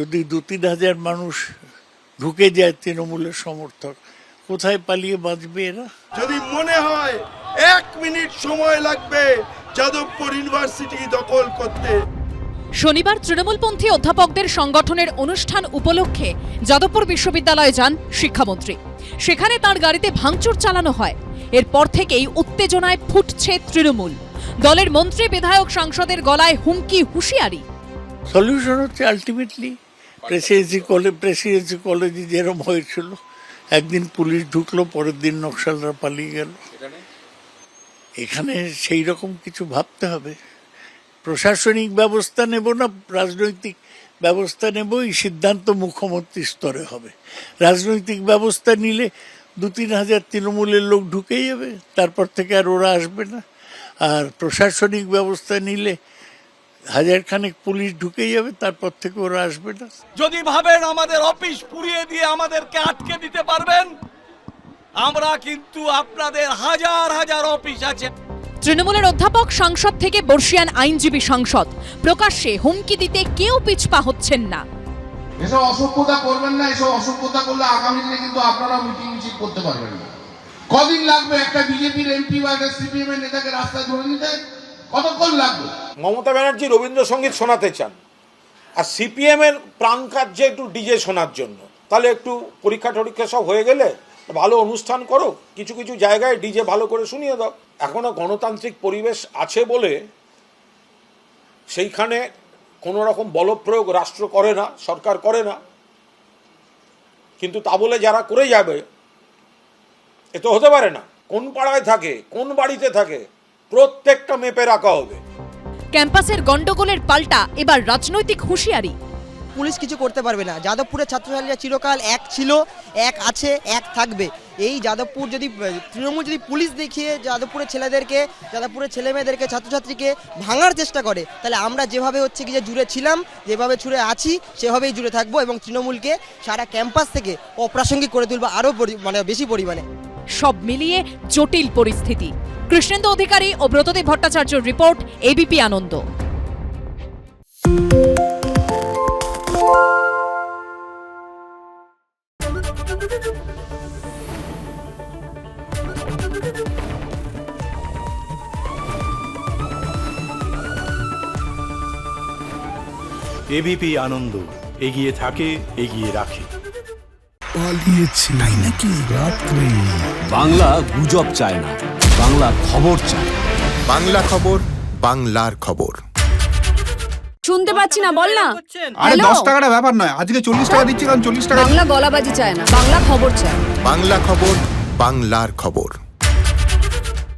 যদি 2-3 হাজার মানুষ ঢুকে যায় তৃণমূলের সমর্থক, কোথায় পালিয়ে বাঁচবে এরা? যদি মনে হয় 1 মিনিট সময় লাগবে যাদবপুর ইউনিভার্সিটি দখল করতে। শনিবার তৃণমূলপন্থী অধ্যাপকদের সংগঠনের অনুষ্ঠান উপলক্ষে যাদবপুর বিশ্ববিদ্যালয়ে যান শিক্ষামন্ত্রী। সেখানে তার গাড়িতে ভাঙচুর চালানো হয়। এরপর থেকেই উত্তেজনায় ফুটছে তৃণমূল। দলের মন্ত্রী, বিধায়ক, সাংসদের গলায় হুমকি, হুঁশিয়ারি। সলিউশন হচ্ছে আলটিমেটলি প্রেসিডেন্সি কলেজে যেরকম হয়েছিল, একদিন পুলিশ ঢুকলো, পরের দিন নকশালরা পালিয়ে গেল। এখানে সেই রকম কিছু ভাবতে হবে। প্রশাসনিক ব্যবস্থা নেব না রাজনৈতিক ব্যবস্থা নেব, এই সিদ্ধান্ত মুখ্যমন্ত্রী স্তরে হবে। রাজনৈতিক ব্যবস্থা নিলে 2-3 হাজার তৃণমূলের লোক ঢুকেই যাবে, তারপর থেকে আর ওরা আসবে না। আর প্রশাসনিক ব্যবস্থা নিলে 1000 খানেক পুলিশ ঢুকেই যাবে, তারপর থেকে ওরা আসবে না। যদি ভাবেন আমাদের অফিস পুড়িয়ে দিয়ে আমাদেরকে আটকে দিতে পারবেন, আমরা কিন্তু আপনাদের হাজার হাজার অফিস আছে। তৃণমূলের অধ্যাপক, সাংসদ থেকে বর্ষিয়ান আইনজীবী সাংসদ, প্রকাশ্যে হুমকি দিতে কেউ পিছপা হচ্ছেন না। এসব অসভ্যতা করবেন না। এসব অসভ্যতা করলে আগামী দিনে কিন্তু আপনারা মিটিং করতে পারবেন না। কদিন লাগবে একটা বিজেপির এমপি বা একটা সিপিএম এর নেতাকে রাস্তায় ধরে নিতে? কতক্ষণ লাগবে? মমতা ব্যানার্জি রবীন্দ্রসঙ্গীত শোনাতে চান, আর সিপিএম এর প্রাণ কার্যে একটু ডিজে শোনার জন্য। তাহলে একটু পরীক্ষা টরীক্ষা সব হয়ে গেলে ভালো অনুষ্ঠান করো, কিছু কিছু জায়গায় ডিজে ভালো করে শুনিয়ে দাও। এখনো গণতান্ত্রিক পরিবেশ আছে বলে সেইখানে কোনো রকম বলপ্রয়োগ রাষ্ট্র করে না, সরকার করে না। কিন্তু তা বলে যারা করে যাবে, এ তো হতে পারে না। কোন পাড়ায় থাকে, কোন বাড়িতে থাকে, প্রত্যেকটা মেপে রাখা হবে। ক্যাম্পাসের গন্ডগোলের পাল্টা এবার রাজনৈতিক হুঁশিয়ারি। পুলিশ কিছু করতে পারবে না। যাদবপুরের ছাত্রছাত্রীরা চিরকাল এক ছিল, এক আছে, এক থাকবে। এই যাদবপুর যদি তৃণমূল যদি পুলিশ দেখিয়ে যাদবপুরের ছেলেদেরকে, যাদবপুরের ছেলেমেয়েদেরকে, ছাত্রছাত্রীকে ভাঙার চেষ্টা করে, তাহলে আমরা যেভাবে হচ্ছে কি যে জুড়ে ছিলাম, যেভাবে জুড়ে আছি, সেভাবেই জুড়ে থাকবো এবং তৃণমূলকে সারা ক্যাম্পাস থেকে অপ্রাসঙ্গিক করে তুলবো আরও বেশি পরিমাণে। সব মিলিয়ে জটিল পরিস্থিতি। কৃষ্ণেন্দু অধিকারী ও ব্রতদেব ভট্টাচার্যের রিপোর্ট, এবিপি আনন্দ। এবিপি আনন্দ, এগিয়ে থাকে, এগিয়ে রাখে। পালিয়েছে তাই নাকি? রাত্রে বাংলা গুজব চায় না, বাংলা খবর চায়। বাংলা খবর, বাংলার খবর। শুনতে পাচ্ছি না, বল না। আরে 10 টাকাটা ব্যাপার নয়, আজকে 40 টাকা দিচ্ছি, কারণ 40 টাকা। বাংলা গলাবাজি চায় না, বাংলা খবর চায়। বাংলা খবর, বাংলার খবর।